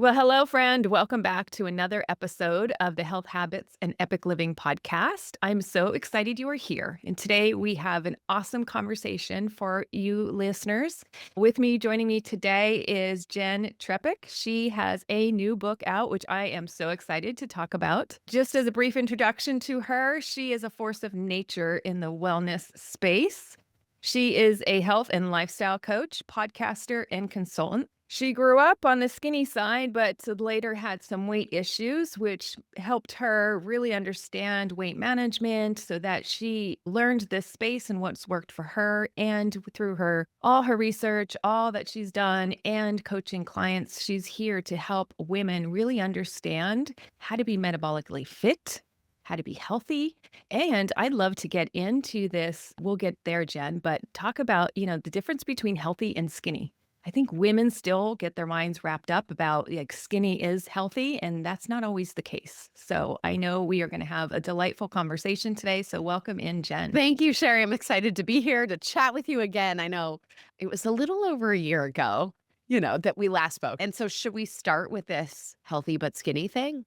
Well, hello, friend. Welcome back to another episode of the Health Habits and Epic Living podcast. I'm so excited you are here. And today we have an awesome conversation for you listeners. With me, joining me today is Jenn Trepeck. She has a new book out, which I am so excited to talk about. Just as a brief introduction to her, she is a force of nature in the wellness space. She is a health and lifestyle coach, podcaster, and consultant. She grew up on the skinny side, but later had some weight issues, which helped her really understand weight management so that she learned this space and what's worked for her. And through all her research, all that she's done and coaching clients, she's here to help women really understand how to be metabolically fit, how to be healthy. And I'd love to get into this. We'll get there, Jenn, but talk about, the difference between healthy and skinny. I think women still get their minds wrapped up about like skinny is healthy, and that's not always the case. So I know we are going to have a delightful conversation today. So welcome in, Jenn. Thank you, Sherry. I'm excited to be here to chat with you again. I know it was a little over a year ago, that we last spoke. And so should we start with this healthy but skinny thing?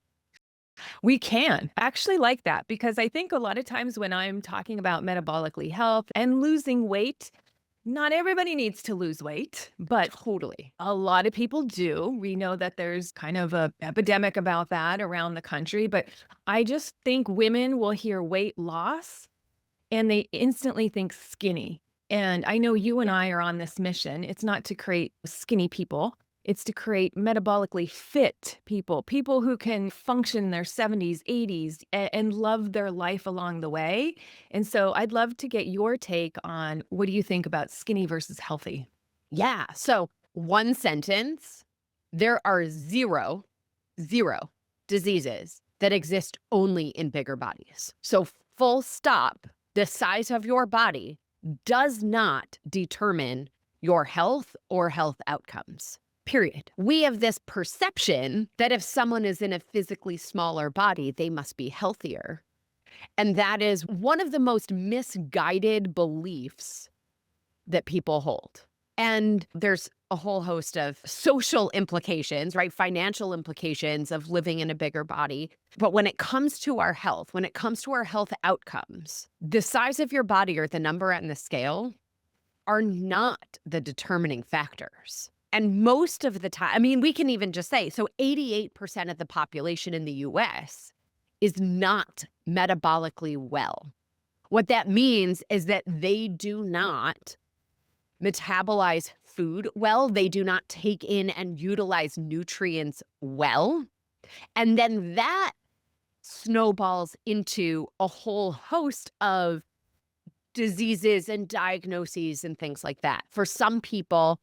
We can actually like that because I think a lot of times when I'm talking about metabolically health and losing weight, not everybody needs to lose weight, but Totally. a lot of people do. We know that there's kind of a epidemic about that around the country, but I just think women will hear weight loss and they instantly think skinny. And I know you and Yeah. I are on this mission. It's not to create skinny people. It's to create metabolically fit people, people who can function in their 70s, 80s, and love their life along the way. And so I'd love to get your take on what do you think about skinny versus healthy? Yeah. So one sentence, there are zero diseases that exist only in bigger bodies. So full stop, the size of your body does not determine your health or health outcomes. Period. We have this perception that if someone is in a physically smaller body, they must be healthier. And that is one of the most misguided beliefs that people hold. And there's a whole host of social implications, right? Financial implications of living in a bigger body. But when it comes to our health, when it comes to our health outcomes, the size of your body or the number on the scale are not the determining factors. And most of the time, we can even just say, so 88% of the population in the US is not metabolically well. What that means is that they do not metabolize food well. They do not take in and utilize nutrients well. And then that snowballs into a whole host of diseases and diagnoses and things like that. For some people,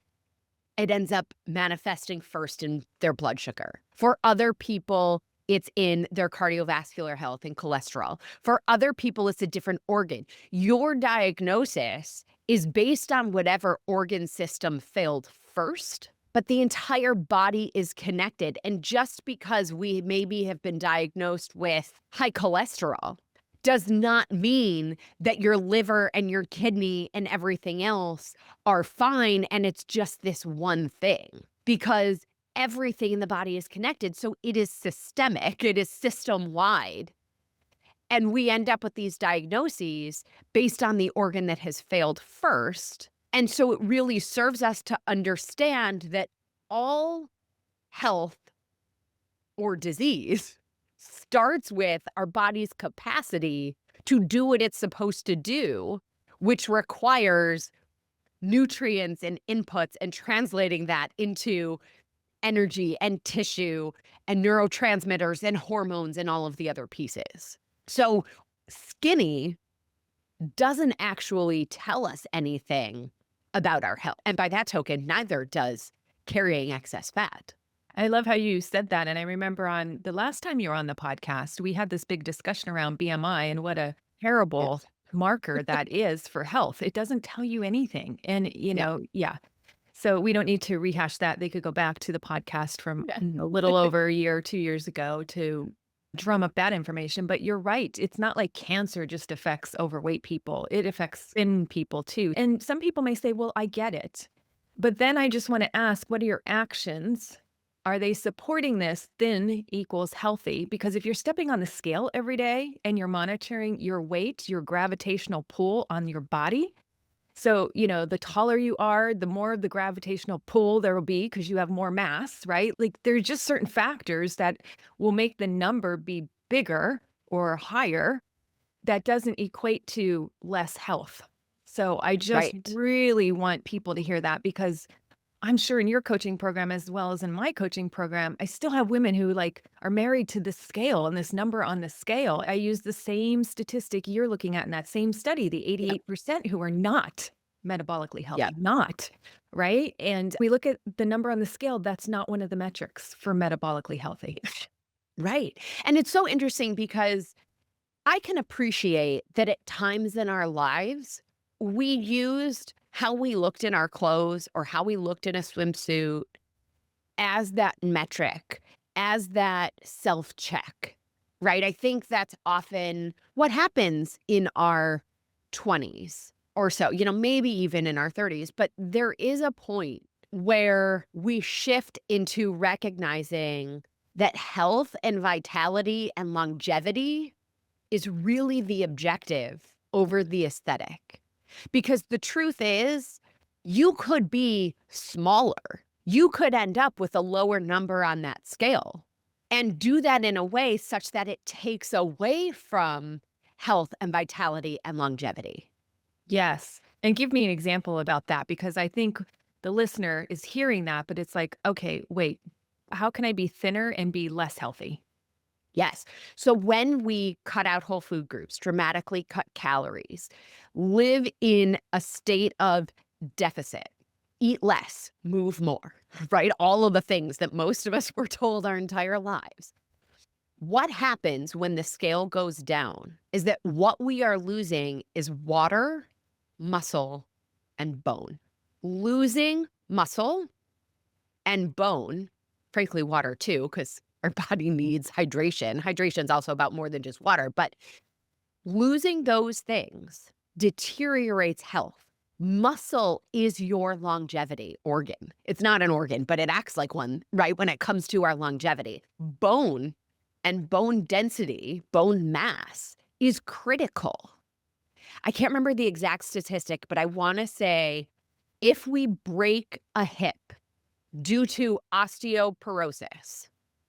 it ends up manifesting first in their blood sugar. For other people, it's in their cardiovascular health and cholesterol. For other people, it's a different organ. Your diagnosis is based on whatever organ system failed first, but the entire body is connected. And just because we maybe have been diagnosed with high cholesterol does not mean that your liver and your kidney and everything else are fine and it's just this one thing, because everything in the body is connected. So it is systemic, it is system-wide. And we end up with these diagnoses based on the organ that has failed first. And so it really serves us to understand that all health or disease starts with our body's capacity to do what it's supposed to do, which requires nutrients and inputs and translating that into energy and tissue and neurotransmitters and hormones and all of the other pieces. So skinny doesn't actually tell us anything about our health. And by that token, neither does carrying excess fat. I love how you said that. And I remember on the last time you were on the podcast, we had this big discussion around BMI and what a terrible Yes. marker that is for health. It doesn't tell you anything. And, Yeah. yeah. So we don't need to rehash that. They could go back to the podcast from Yeah. a little over a year, 2 years ago to drum up that information. But you're right. It's not like cancer just affects overweight people. It affects thin people too. And some people may say, well, I get it. But then I just want to ask, what are your actions Are they supporting this thin equals healthy? Because if you're stepping on the scale every day and you're monitoring your weight, your gravitational pull on your body, so, the taller you are, the more of the gravitational pull there will be because you have more mass, right? Like, there's just certain factors that will make the number be bigger or higher that doesn't equate to less health. So, I just Right. really want people to hear that because I'm sure in your coaching program as well as in my coaching program, I still have women who, like, are married to this scale and this number on the scale. I use the same statistic you're looking at in that same study, the Yep. 88% who are not metabolically healthy, Yep. not, right? And we look at the number on the scale, that's not one of the metrics for metabolically healthy. Right. And it's so interesting because I can appreciate that at times in our lives, we used how we looked in our clothes or how we looked in a swimsuit as that metric, as that self check, right? I think that's often what happens in our 20s or so, maybe even in our 30s. But there is a point where we shift into recognizing that health and vitality and longevity is really the objective over the aesthetic. Because the truth is, you could be smaller. You could end up with a lower number on that scale and do that in a way such that it takes away from health and vitality and longevity. Yes. And give me an example about that because I think the listener is hearing that, but it's like, okay, wait, how can I be thinner and be less healthy? Yes. So when we cut out whole food groups, dramatically cut calories, live in a state of deficit, eat less, move more, right? All of the things that most of us were told our entire lives. What happens when the scale goes down is that what we are losing is water, muscle, and bone. Losing muscle and bone, frankly, water too, because our body needs hydration. Hydration is also about more than just water, but losing those things deteriorates health. Muscle is your longevity organ. It's not an organ, but it acts like one, right? When it comes to our longevity, bone and bone density, bone mass is critical. I can't remember the exact statistic, but I want to say if we break a hip due to osteoporosis,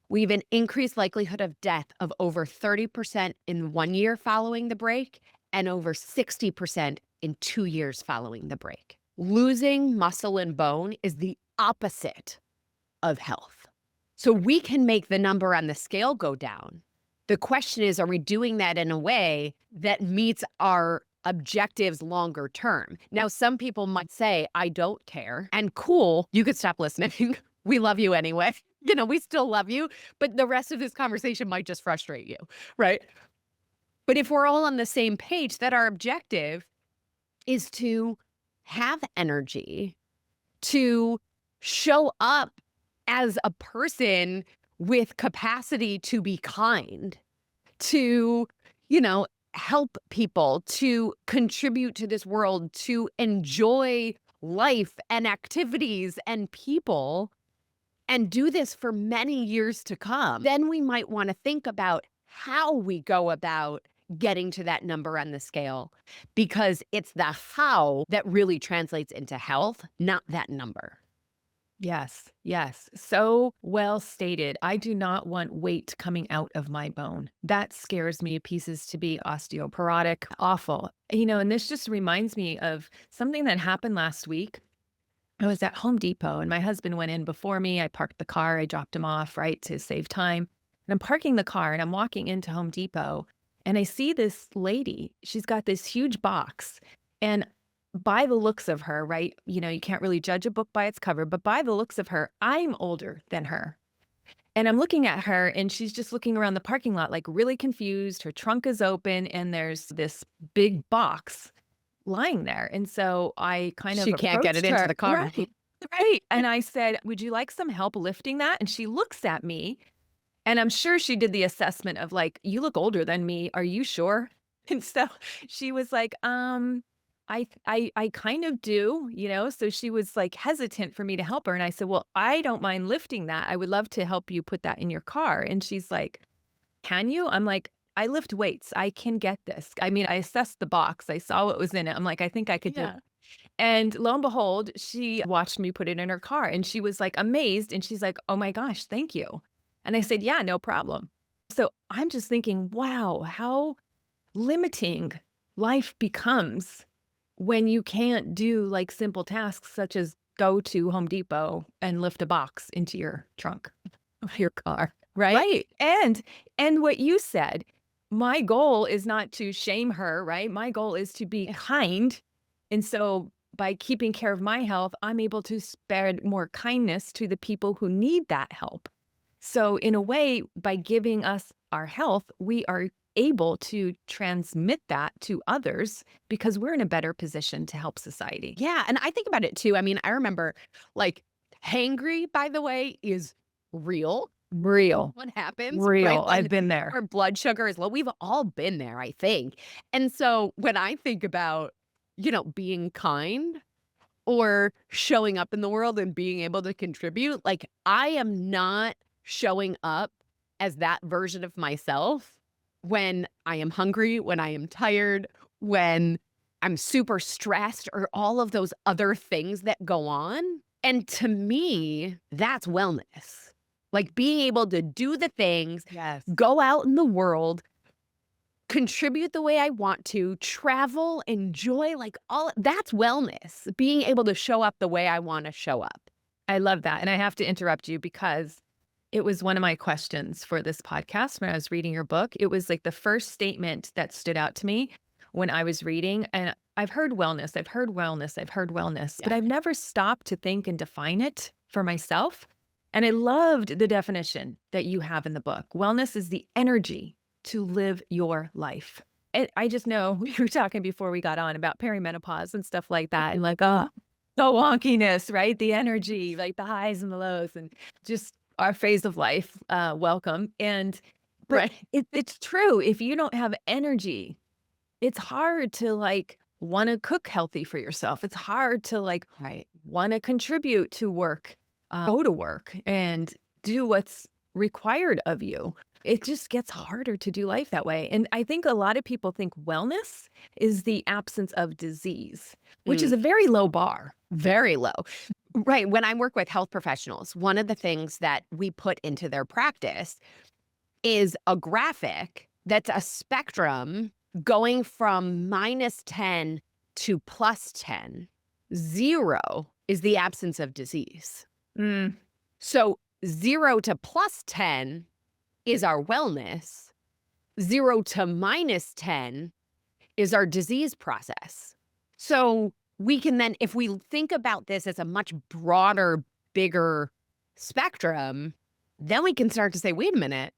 we have an increased likelihood of death of over 30% in 1 year following the break and over 60% in 2 years following the break. Losing muscle and bone is the opposite of health. So we can make the number on the scale go down. The question is, are we doing that in a way that meets our objectives longer term? Now, some people might say, I don't care. And cool, you could stop listening. We love you anyway. We still love you, but the rest of this conversation might just frustrate you, right? But if we're all on the same page, that our objective is to have energy, to show up as a person with capacity to be kind, to, help people, to contribute to this world, to enjoy life and activities and people, and do this for many years to come, then we might want to think about how we go about getting to that number on the scale, because it's the how that really translates into health, not that number. Yes, yes. So well stated. I do not want weight coming out of my bone. That scares me to pieces to be osteoporotic. Awful. And this just reminds me of something that happened last week. I was at Home Depot and my husband went in before me. I parked the car. I dropped him off, right, to save time. And I'm parking the car and I'm walking into Home Depot and I see this lady. She's got this huge box. And by the looks of her, right, you can't really judge a book by its cover, but by the looks of her, I'm older than her. And I'm looking at her and she's just looking around the parking lot, like really confused. Her trunk is open and there's this big box lying there. And so I kind of She can't get it approached into her. the car. Right. Right. And I said, "Would you like some help lifting that?" And she looks at me and I'm sure she did the assessment of like, "You look older than me. Are you sure?" And so she was like, I kind of do, you know?" So she was, like, hesitant for me to help her, and I said, "Well, I don't mind lifting that. I would love to help you put that in your car." And she's like, "Can you?" I'm like, "I lift weights. I can get this." I mean, I assessed the box. I saw what was in it. I'm like, "I think I could do it." Yeah. And lo and behold, she watched me put it in her car, and she was, like, amazed, and she's like, "Oh my gosh, thank you." And I said, "Yeah, no problem." So I'm just thinking, wow, how limiting life becomes when you can't do, like, simple tasks such as go to Home Depot and lift a box into your trunk of your car, right? Right. And what you said, my goal is not to shame her, right? My goal is to be Yeah. kind, and so by keeping care of my health, I'm able to spread more kindness to the people who need that help. So in a way, by giving us our health, we are able to transmit that to others because we're in a better position to help society. Yeah, and I think about it too. I mean, I remember, like, hangry, by the way, is real. Real, What happens, right? real. I've been there. Where blood sugar is low. We've all been there, I think. And so when I think about, being kind or showing up in the world and being able to contribute, like, I am not showing up as that version of myself when I am hungry, when I am tired, when I'm super stressed, or all of those other things that go on. And to me, that's wellness. Like, being able to do the things, Yes. go out in the world, contribute the way I want to, travel, enjoy, like, all that's wellness, being able to show up the way I wanna show up. I love that. And I have to interrupt you because it was one of my questions for this podcast when I was reading your book. It was like the first statement that stood out to me when I was reading. And I've heard wellness, I've heard wellness, I've heard wellness, but Yeah. I've never stopped to think and define it for myself. And I loved the definition that you have in the book. Wellness is the energy to live your life. And I just know we were talking before we got on about perimenopause and stuff like that. And like, oh, the wonkiness, right? The energy, like the highs and the lows, and just our phase of life, welcome. And but Right. it's true. If you don't have energy, it's hard to like want to cook healthy for yourself. It's hard to like Right. want to contribute to work, go to work and do what's required of you. It just gets harder to do life that way. And I think a lot of people think wellness is the absence of disease, which is Mm, a very low bar. very low. Right, when I work with health professionals, one of the things that we put into their practice is a graphic that's a spectrum going from -10 to +10. 0 is the absence of disease. Mm, So 0 to +10 is our wellness. 0 to -10 is our disease process. So we can then, if we think about this as a much broader, bigger spectrum, then we can start to say, wait a minute,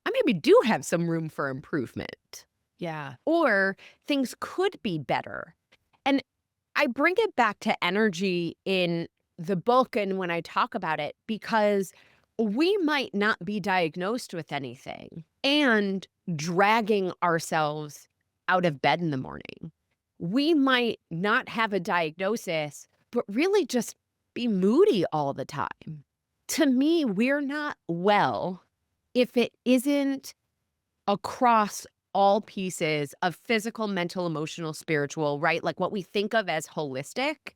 I maybe do have some room for improvement, yeah. or things could be better. And I bring it back to energy in the book and when I talk about it, because we might not be diagnosed with anything and dragging ourselves out of bed in the morning. We might not have a diagnosis, but really just be moody all the time. To me, we're not well if it isn't across all pieces of physical, mental, emotional, spiritual, right? Like what we think of as holistic.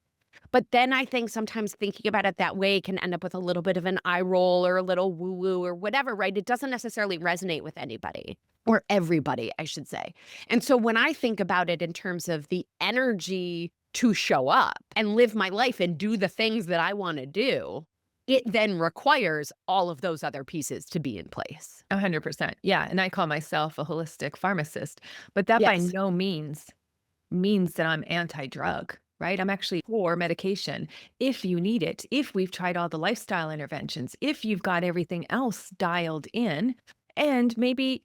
But then I think sometimes thinking about it that way can end up with a little bit of an eye roll or a little woo woo or whatever, right? It doesn't necessarily resonate with anybody or everybody, I should say. And so when I think about it in terms of the energy to show up and live my life and do the things that I want to do, it then requires all of those other pieces to be in place. 100%. Yeah. And I call myself a holistic pharmacist, but that by Yes. no means that I'm anti-drug, right? I'm actually for medication if you need it, if we've tried all the lifestyle interventions, if you've got everything else dialed in, and maybe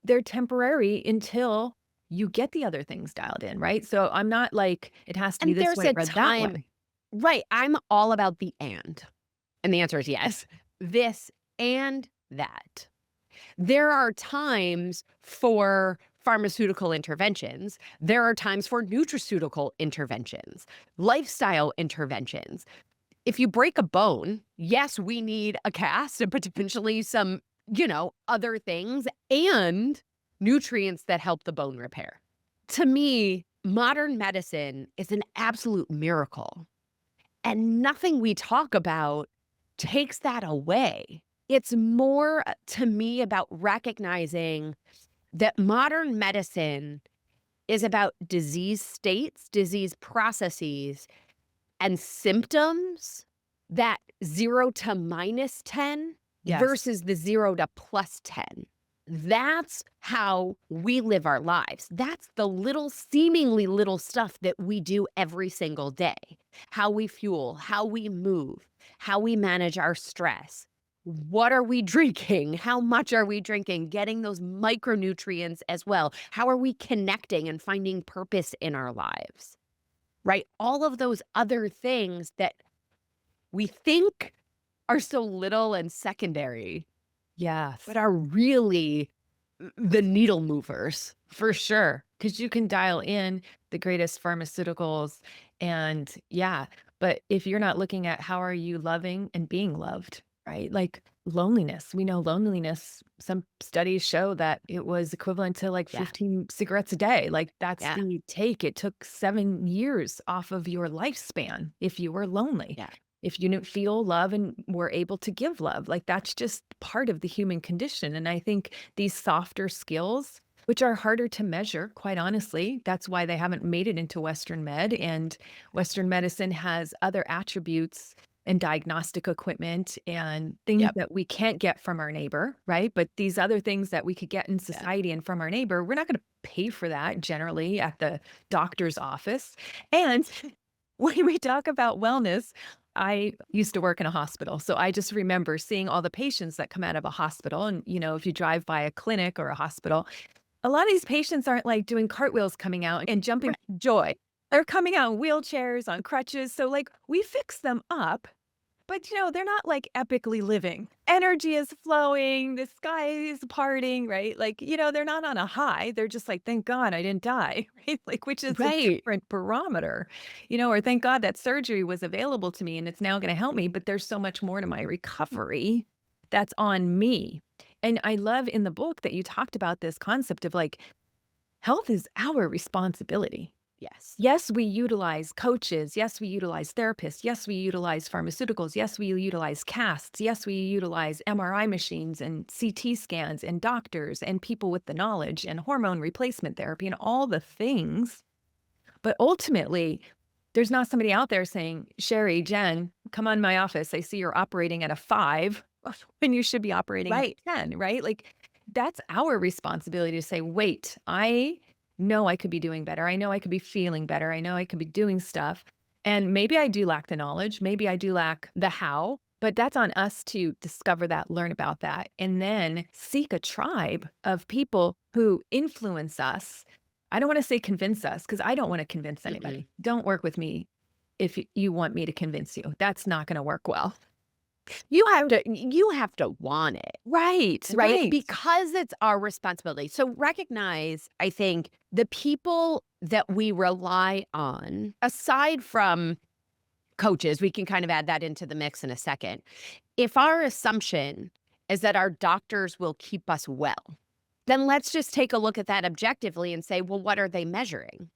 they're temporary until you get the other things dialed in, right? So I'm not like it has to be And this there's way a or that time, way. right? I'm all about the and. And the answer is yes. This and that. There are times for pharmaceutical interventions. There are times for nutraceutical interventions, lifestyle interventions. If you break a bone, yes, we need a cast and potentially some, other things and nutrients that help the bone repair. To me, modern medicine is an absolute miracle. And nothing we talk about takes that away. It's more to me about recognizing that modern medicine is about disease states, disease processes, and symptoms that 0 to -10 Yes. versus the 0 to +10. That's how we live our lives. That's the little, seemingly little stuff that we do every single day. How we fuel, how we move, how we manage our stress. What are we drinking? How much are we drinking? Getting those micronutrients as well. How are we connecting and finding purpose in our lives? Right? All of those other things that we think are so little and secondary, Yes. but are really the needle movers. For sure, because you can dial in the greatest pharmaceuticals and yeah, but if you're not looking at how are you loving and being loved, right? Like loneliness, we know loneliness, some studies show that it was equivalent to like Yeah. 15 cigarettes a day. Like that's Yeah. the take. It took 7 years off of your lifespan if you were lonely. Yeah. If you didn't feel love and were able to give love, like that's just part of the human condition. And I think these softer skills, which are harder to measure, quite honestly, that's why they haven't made it into Western med. And Western medicine has other attributes and diagnostic equipment and things Yep. that we can't get from our neighbor, right? But these other things that we could get in Yeah. society and from our neighbor, we're not going to pay for that generally at the doctor's office. And when we talk about wellness, I used to work in a hospital, so I just remember seeing all the patients that come out of a hospital, and, if you drive by a clinic or a hospital, a lot of these patients aren't, like, doing cartwheels coming out and jumping Right. for joy. They're coming out in wheelchairs, on crutches, so, like, we fix them up, but, they're not, like, epically living. Energy is flowing, the sky is parting, right? Like, they're not on a high, they're just like, "Thank God I didn't die," right? Like, which is a Right. different barometer, or, "Thank God that surgery was available to me and it's now gonna help me, but there's so much more to my recovery that's on me." And I love in the book that you talked about this concept of, like, health is our responsibility. Yes. Yes, we utilize coaches. Yes, we utilize therapists. Yes, we utilize pharmaceuticals. Yes, we utilize casts. Yes, we utilize MRI machines and CT scans and doctors and people with the knowledge and hormone replacement therapy and all the things. But ultimately, there's not somebody out there saying, Sherry, Jen, come on my office. I see you're operating at a 5 when you should be operating at Right. 10, right? Like that's our responsibility to say, wait, I know I could be doing better. I know I could be feeling better. I know I could be doing stuff. And maybe I do lack the knowledge. Maybe I do lack the how, but that's on us to discover that, learn about that, and then seek a tribe of people who influence us. I don't want to say convince us because I don't want to convince Mm-mm. anybody. Don't work with me if you want me to convince you. That's not going to work well. You have to want it. Right, Right? right. Because it's our responsibility. So recognize, I think, the people that we rely on, aside from coaches, we can kind of add that into the mix in a second. If our assumption is that our doctors will keep us well, then let's just take a look at that objectively and say, well, what are they measuring?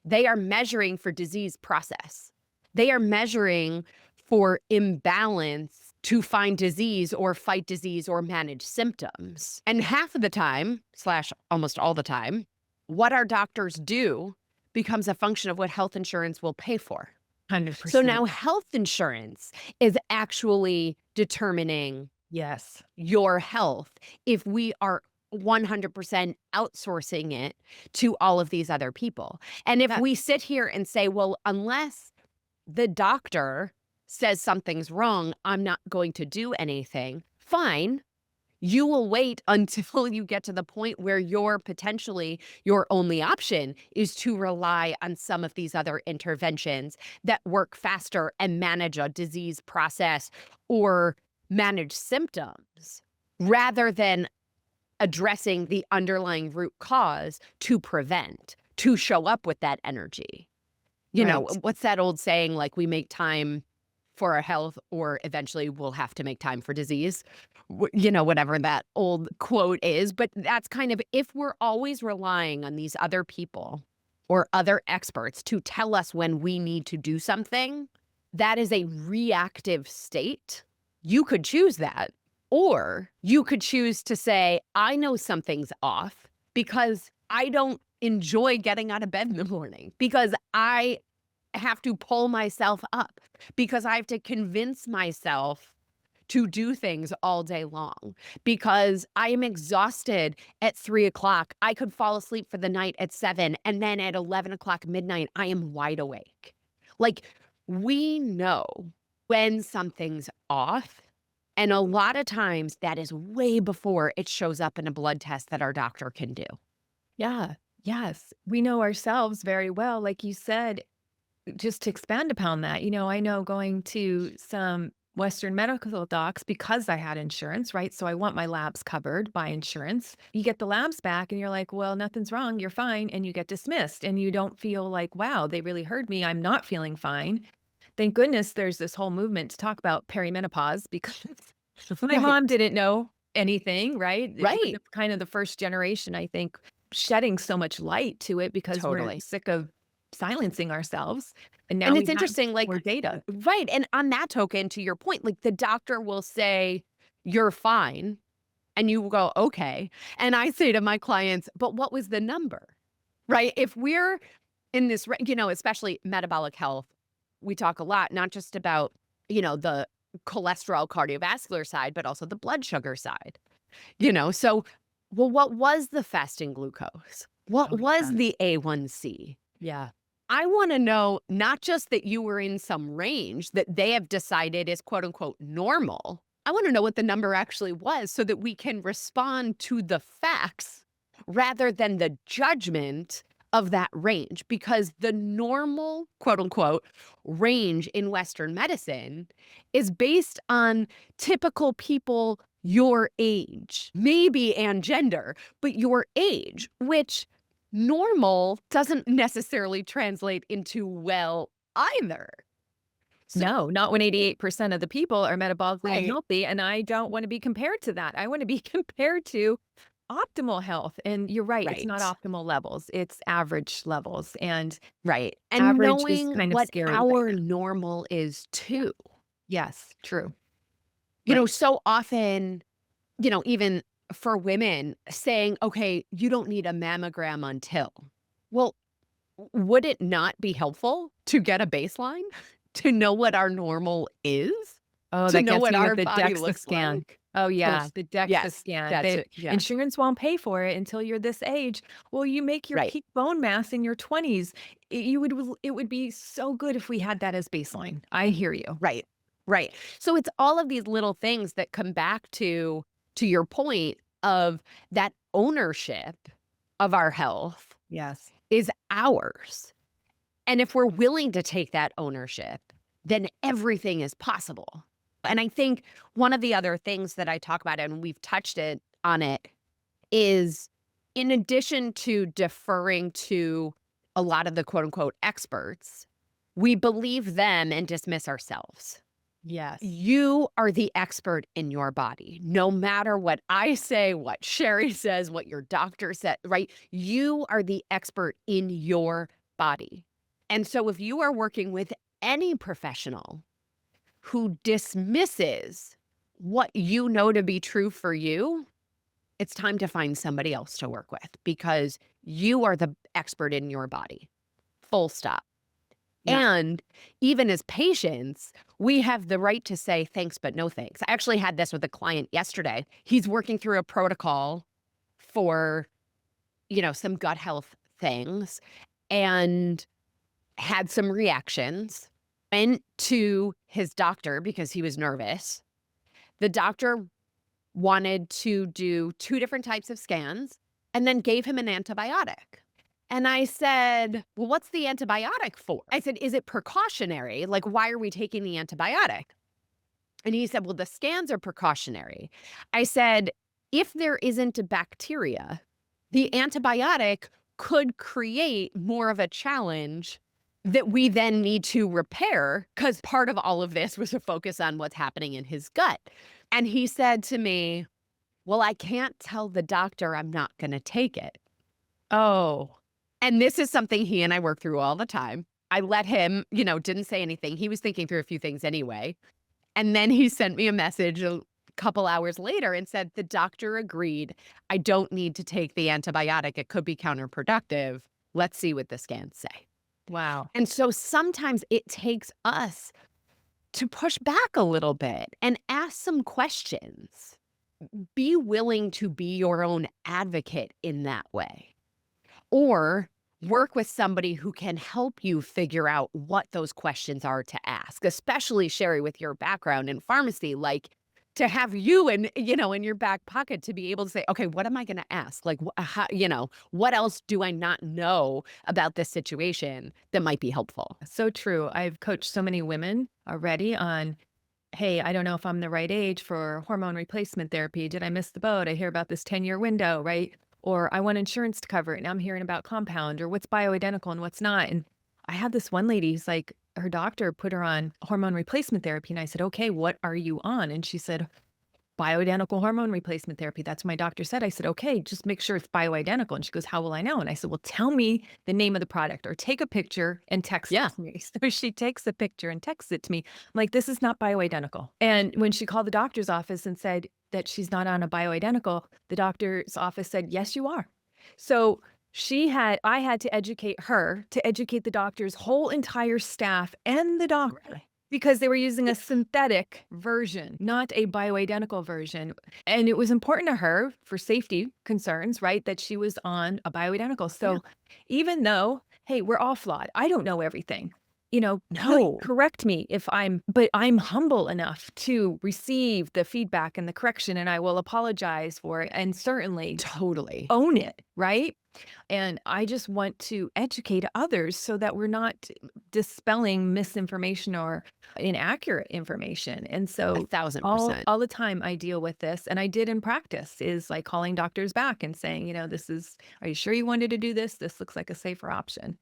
They are measuring for disease process. They are measuring for imbalance to find disease or fight disease or manage symptoms. And half of the time, slash almost all the time, what our doctors do becomes a function of what health insurance will pay for. So 100%. now health insurance is actually determining Yes. your health if we are 100% outsourcing it to all of these other people. And if Yeah. we sit here and say, well, unless the doctor says something's wrong, I'm not going to do anything, fine. You will wait until you get to the point where your only option is to rely on some of these other interventions that work faster and manage a disease process or manage symptoms rather than addressing the underlying root cause to prevent, to show up with that energy. You know, Right. what's that old saying, like, we make time for our health, or eventually we'll have to make time for disease? You know, whatever that old quote is. But that's kind of, if we're always relying on these other people or other experts to tell us when we need to do something, that is a reactive state. You could choose that. Or you could choose to say, I know something's off because I don't enjoy getting out of bed in the morning, because I have to pull myself up, because I have to convince myself to do things all day long, because I am exhausted at 3 o'clock. I could fall asleep for the night at 7, and then at 11 o'clock midnight, I am wide awake. Like, we know when something's off. And a lot of times that is way before it shows up in a blood test that our doctor can do. Yeah. Yes. We know ourselves very well. Like you said, just to expand upon that, I know going to some Western medical docs because I had insurance, right? So I want my labs covered by insurance. You get the labs back and you're like, well, nothing's wrong. You're fine. And you get dismissed and you don't feel like, wow, they really heard me. I'm not feeling fine. Thank goodness there's this whole movement to talk about perimenopause because my Right. mom didn't know anything, right? We're Right. kind of the first generation, I think, shedding so much light to it because we're Totally. sick of silencing ourselves. And now And we it's have interesting, like, more data. right. And on that token, to your point, like, the doctor will say, you're fine. And you go, okay. And I say to my clients, but what was the number? Right. If we're in this, especially metabolic health, we talk a lot, not just about, the cholesterol, cardiovascular side, but also the blood sugar side. So, well, what was the fasting glucose? What Oh, was yeah. the A1C? Yeah. I want to know not just that you were in some range that they have decided is quote unquote normal. I want to know what the number actually was so that we can respond to the facts rather than the judgment of that range. Because the normal quote unquote range in Western medicine is based on typical people your age, maybe and gender, but your age, which normal doesn't necessarily translate into well either. So No, not when 88% of the people are metabolically right, unhealthy, and I don't wanna be compared to that. I wanna be compared to optimal health, and you're right, it's not right, optimal levels, it's average levels, and right. And average is knowing kind of what scary right our now. normal is too. Yes, true. Right. So often, even for women saying, okay, you don't need a mammogram until. Well, would it not be helpful to get a baseline, to know what our normal is, Oh, to that know gets what me with our the body DEXA looks scan. like? Oh, Oof. yeah, the DEXA Yes, scan. that's The it. Yeah. insurance won't pay for it until you're this age. Well, you make your Right. peak bone mass in your 20s. It would be so good if we had that as baseline. I hear you. Right. Right. So it's all of these little things that come back to your point of that ownership of our health Yes. is ours. And if we're willing to take that ownership, then everything is possible. And I think one of the other things that I talk about, and we've touched it on it, is in addition to deferring to a lot of the quote unquote experts, we believe them and dismiss ourselves. Yes. You are the expert in your body. No matter what I say, what Sherry says, what your doctor said, right? You are the expert in your body. And so if you are working with any professional who dismisses what you know to be true for you, it's time to find somebody else to work with, because you are the expert in your body. Full stop. Yeah. And even as patients, we have the right to say thanks, but no thanks. I actually had this with a client yesterday. He's working through a protocol for, some gut health things, and had some reactions. Went to his doctor because he was nervous. The doctor wanted to do 2 different types of scans and then gave him an antibiotic. And I said, well, what's the antibiotic for? I said, is it precautionary? Like, why are we taking the antibiotic? And he said, well, the scans are precautionary. I said, if there isn't a bacteria, the antibiotic could create more of a challenge that we then need to repair, because part of all of this was a focus on what's happening in his gut. And he said to me, well, I can't tell the doctor I'm not going to take it. Oh, And this is something he and I work through all the time. I let him, didn't say anything. He was thinking through a few things anyway. And then he sent me a message a couple hours later and said, the doctor agreed. I don't need to take the antibiotic. It could be counterproductive. Let's see what the scans say. wow. And so sometimes it takes us to push back a little bit and ask some questions. Be willing to be your own advocate in that way. Or work with somebody who can help you figure out what those questions are to ask, especially Sherry with your background in pharmacy, like to have you in your back pocket to be able to say, okay, what am I going to ask? Like, what else do I not know about this situation that might be helpful? So true. I've coached so many women already on, hey, I don't know if I'm the right age for hormone replacement therapy. Did I miss the boat? I hear about this 10-year window, right? Or I want insurance to cover it. And I'm hearing about compound or what's bioidentical and what's not. And I had this one lady who's like, her doctor put her on hormone replacement therapy. And I said, okay, what are you on? And she said, bioidentical hormone replacement therapy. That's what my doctor said. I said, okay, just make sure it's bioidentical. And she goes, how will I know? And I said, well, tell me the name of the product or take a picture and text it Yeah. to me. So she takes a picture and texts it to me. I'm like, this is not bioidentical. And when she called the doctor's office and said that she's not on a bioidentical, the doctor's office said, yes, you are. So I had to educate her to educate the doctor's whole entire staff and the doctor. Right. Because they were using a synthetic version, not a bioidentical version. And it was important to her for safety concerns, right? That she was on a bioidentical. Yeah. So even though, hey, we're all flawed, I don't know everything. No. Correct me but I'm humble enough to receive the feedback and the correction, and I will apologize for it and certainly Totally. own it, right? And I just want to educate others so that we're not dispelling misinformation or inaccurate information. And so 1,000%. all the time I deal with this, and I did in practice, is like calling doctors back and saying, are you sure you wanted to do this? This looks like a safer option.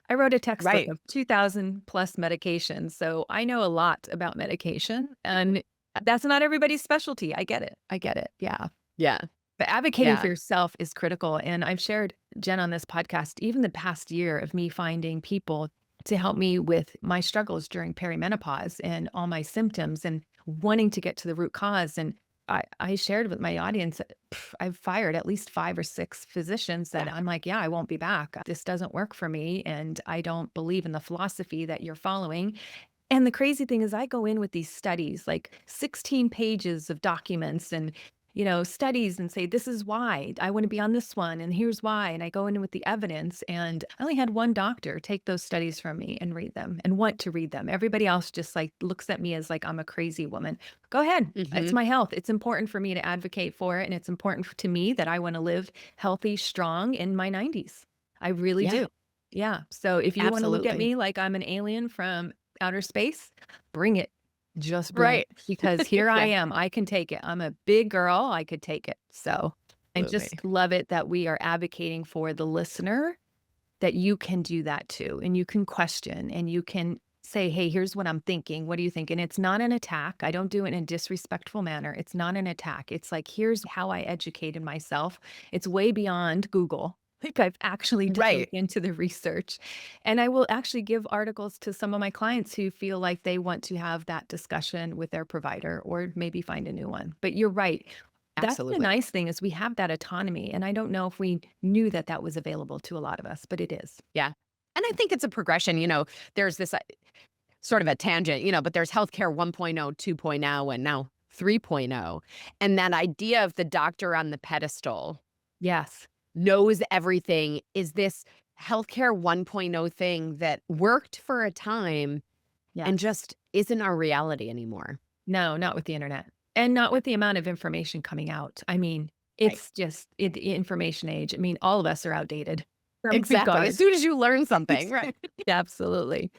I wrote a textbook Right. of 2,000 plus medications, so I know a lot about medication, and that's not everybody's specialty. I get it. I get it. Yeah. Yeah. But advocating for Yeah. yourself is critical. And I've shared, Jen, on this podcast, even the past year of me finding people to help me with my struggles during perimenopause and all my symptoms and wanting to get to the root cause. And I shared with my audience, I've fired at least 5 or 6 physicians that Yeah. I'm like, yeah, I won't be back. This doesn't work for me. And I don't believe in the philosophy that you're following. And the crazy thing is I go in with these studies, like 16 pages of documents and, studies and say, this is why I want to be on this one. And here's why. And I go in with the evidence. And I only had one doctor take those studies from me and read them and want to read them. Everybody else just like looks at me as like I'm a crazy woman. Go ahead. It's Mhm. my health. It's important for me to advocate for it. And it's important to me that I want to live healthy, strong in my 90s. I really Yeah. do. Yeah. So if you want to look at Absolutely. me like I'm an alien from outer space, bring it. Just bring it Right. because here I Yeah. am. I can take it. I'm a big girl. I could take it. So I Absolutely. just love it that we are advocating for the listener that you can do that too. And you can question and you can say, hey, here's what I'm thinking. What do you think? And it's not an attack. I don't do it in a disrespectful manner. It's not an attack. It's like, here's how I educated myself. It's way beyond Google. Like I've actually dug Right. into the research. And I will actually give articles to some of my clients who feel like they want to have that discussion with their provider or maybe find a new one. But you're right. That's the Absolutely. nice thing is we have that autonomy. And I don't know if we knew that that was available to a lot of us, but it is. Yeah. And I think it's a progression. There's this sort of a tangent, but there's healthcare 1.0, 2.0, and now 3.0. And that idea of the doctor on the pedestal Yes. knows everything is this healthcare 1.0 thing that worked for a time Yeah. and just isn't our reality anymore. No, not with the internet and not with the amount of information coming out. I mean, Right. it's just the information age. I mean, all of us are outdated from Exactly. As regard. soon as you learn something. Right. Absolutely.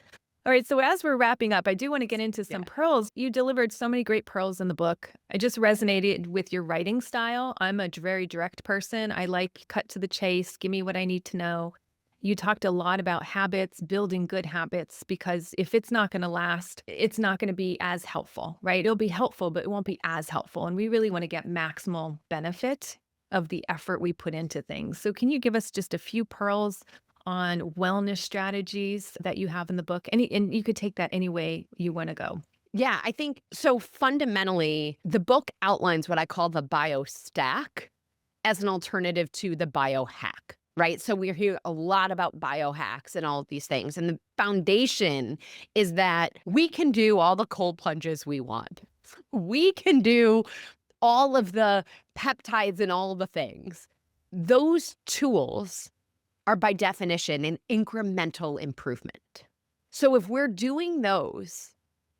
All right, so as we're wrapping up, I do want to get into some Yeah. pearls. You delivered so many great pearls in the book. I just resonated with your writing style. I'm a very direct person. I like cut to the chase, give me what I need to know. You talked a lot about habits, building good habits, because if it's not going to last, it's not going to be as helpful, right? It'll be helpful, but it won't be as helpful. And we really want to get maximal benefit of the effort we put into things. So, can you give us just a few pearls on wellness strategies that you have in the book? And you could take that any way you wanna go. Yeah, I think so fundamentally, the book outlines what I call the bio stack as an alternative to the biohack, right? So we hear a lot about biohacks and all of these things. And the foundation is that we can do all the cold plunges we want. We can do all of the peptides and all the things. Those tools are by definition an incremental improvement. So if we're doing those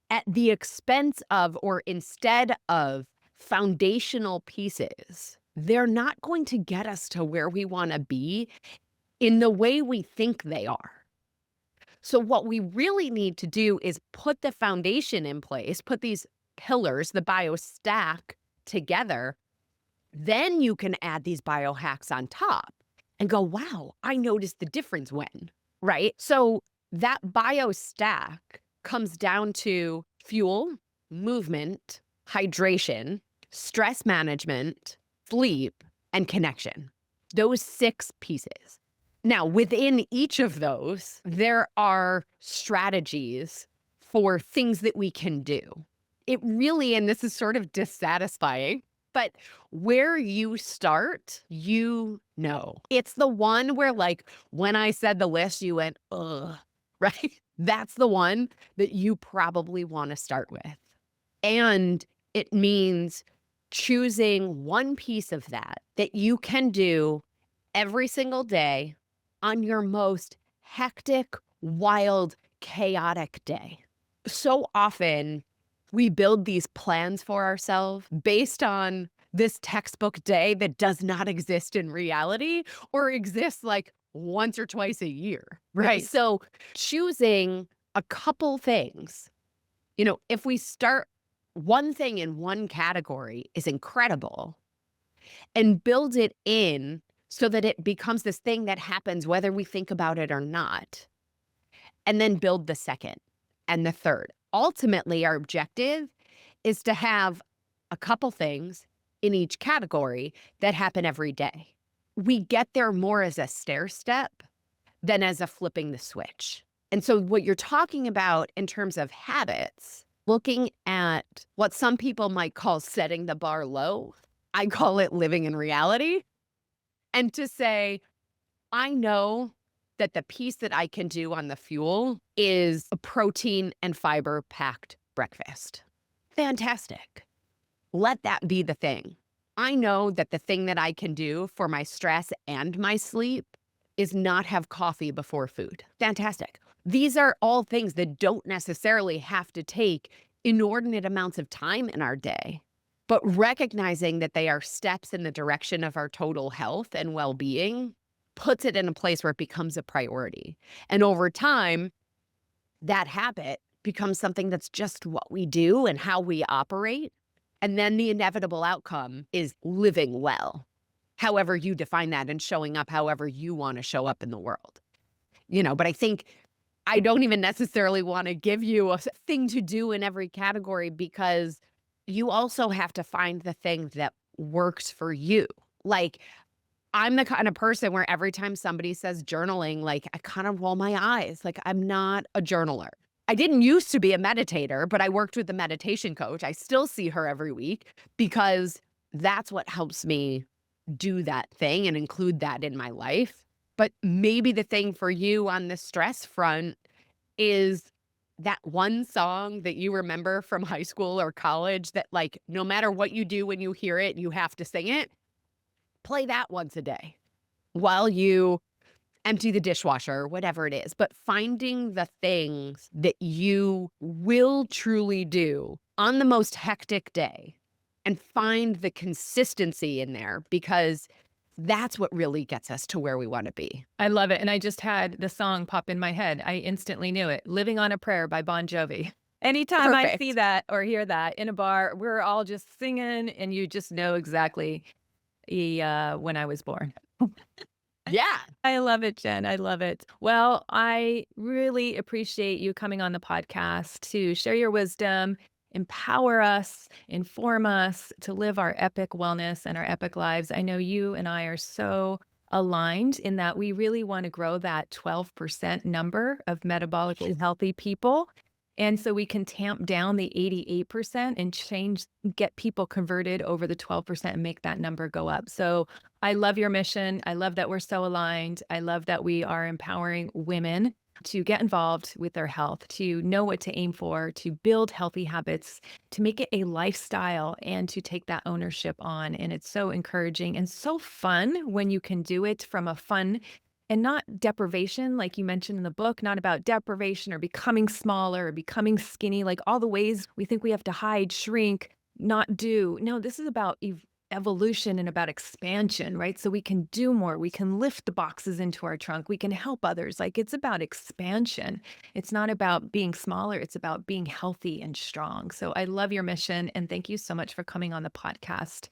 at the expense of or instead of foundational pieces, they're not going to get us to where we want to be in the way we think they are. So, what we really need to do is put the foundation in place, put these pillars, the bio stack together. Then you can add these biohacks on top and go, wow, I noticed the difference when, right? So, that bio stack comes down to fuel, movement, hydration, stress management, sleep, and connection. Those 6 pieces. Now, within each of those, there are strategies for things that we can do. It really, and this is sort of dissatisfying, but where you start, you know. It's the one where, like, when I said the list, you went, ugh, right? That's the one that you probably want to start with. And it means choosing one piece of that that you can do every single day on your most hectic, wild, chaotic day. So often we build these plans for ourselves based on this textbook day that does not exist in reality or exists like once or twice a year. Right. So choosing a couple things, if we start one thing in one category is incredible and build it in so that it becomes this thing that happens whether we think about it or not, and then build the second and the third. Ultimately, our objective is to have a couple things in each category that happen every day. We get there more as a stair step than as a flipping the switch. And so what you're talking about in terms of habits, looking at what some people might call setting the bar low, I call it living in reality. And to say, I know that the piece that I can do on the fuel is a protein and fiber packed breakfast. Fantastic. Let that be the thing. I know that the thing that I can do for my stress and my sleep is not have coffee before food. Fantastic. These are all things that don't necessarily have to take inordinate amounts of time in our day, but recognizing that they are steps in the direction of our total health and well-being puts it in a place where it becomes a priority. And over time, that habit becomes something that's just what we do and how we operate. And then the inevitable outcome is living well, however you define that, and showing up however you want to show up in the world. But I think I don't even necessarily want to give you a thing to do in every category because you also have to find the thing that works for you. Like, I'm the kind of person where every time somebody says journaling, like, I kind of roll my eyes. Like, I'm not a journaler. I didn't used to be a meditator, but I worked with a meditation coach. I still see her every week because that's what helps me do that thing and include that in my life. But maybe the thing for you on the stress front is that one song that you remember from high school or college that, like, no matter what you do when you hear it, you have to sing it. Play that once a day while you empty the dishwasher or whatever it is. But finding the things that you will truly do on the most hectic day and find the consistency in there, because That's what really gets us to where we want to be. I love it. And I just had the song pop in my head. I instantly knew it. Living on a Prayer by Bon Jovi. Anytime I see Perfect. that or hear that in a bar, we're all just singing, and you just know exactly when I was born. Yeah. I love it, Jen. I love it. Well, I really appreciate you coming on the podcast to share your wisdom, empower us, inform us to live our epic wellness and our epic lives. I know you and I are so aligned in that we really want to grow that 12% number of metabolically healthy people. And so we can tamp down the 88% and get people converted over the 12% and make that number go up. So I love your mission. I love that we're so aligned. I love that we are empowering women to get involved with their health, to know what to aim for, to build healthy habits, to make it a lifestyle, and to take that ownership on. And it's so encouraging and so fun when you can do it from a fun and not deprivation, like you mentioned in the book, not about deprivation or becoming smaller or becoming skinny, like all the ways we think we have to hide, shrink, not do. No, this is about evolution and about expansion, right? So we can do more. We can lift the boxes into our trunk. We can help others. Like it's about expansion. It's not about being smaller. It's about being healthy and strong. So I love your mission. And thank you so much for coming on the podcast.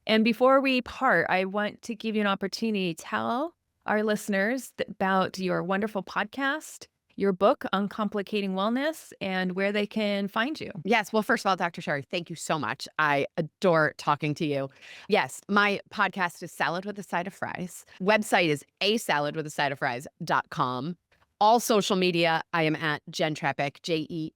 And before we part, I want to give you an opportunity to tell our listeners about your wonderful podcast, your book, Uncomplicating Wellness, and where they can find you. Yes. Well, first of all, Dr. Sherry, thank you so much. I adore talking to you. Yes, my podcast is Salad with a Side of Fries. Website is asaladwithasideoffries.com. All social media, I am at Jenn Trepeck,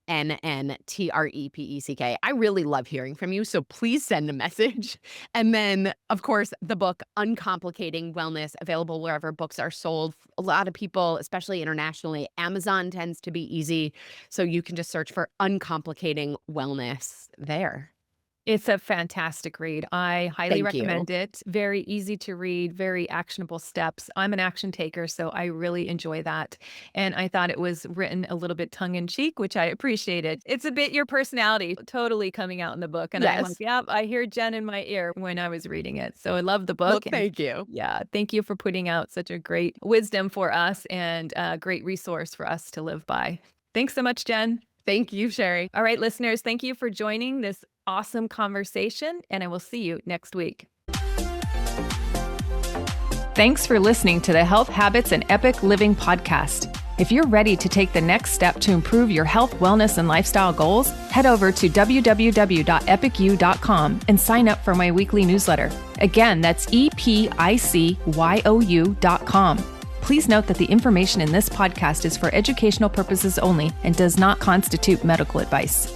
JENNTREPECK. I really love hearing from you, so please send a message. And then, of course, the book, Uncomplicating Wellness, available wherever books are sold. A lot of people, especially internationally, Amazon tends to be easy, so you can just search for Uncomplicating Wellness there. It's a fantastic read. I highly Thank you. recommend it. Very easy to read, very actionable steps. I'm an action taker, so I really enjoy that. And I thought it was written a little bit tongue in cheek, which I appreciated. It's a bit your personality totally coming out in the book. And I'm like, Yes. yep, I hear Jen in my ear when I was reading it. So I love the Well, book. And thank you. yeah, thank you for putting out such a great wisdom for us and a great resource for us to live by. Thanks so much, Jen. Thank you, Sherry. All right, listeners, thank you for joining this awesome conversation, and I will see you next week. Thanks for listening to the Health Habits and Epic Living podcast. If you're ready to take the next step to improve your health, wellness, and lifestyle goals, head over to www.epicyou.com and sign up for my weekly newsletter. Again, that's EPICYOU.com. Please note that the information in this podcast is for educational purposes only and does not constitute medical advice.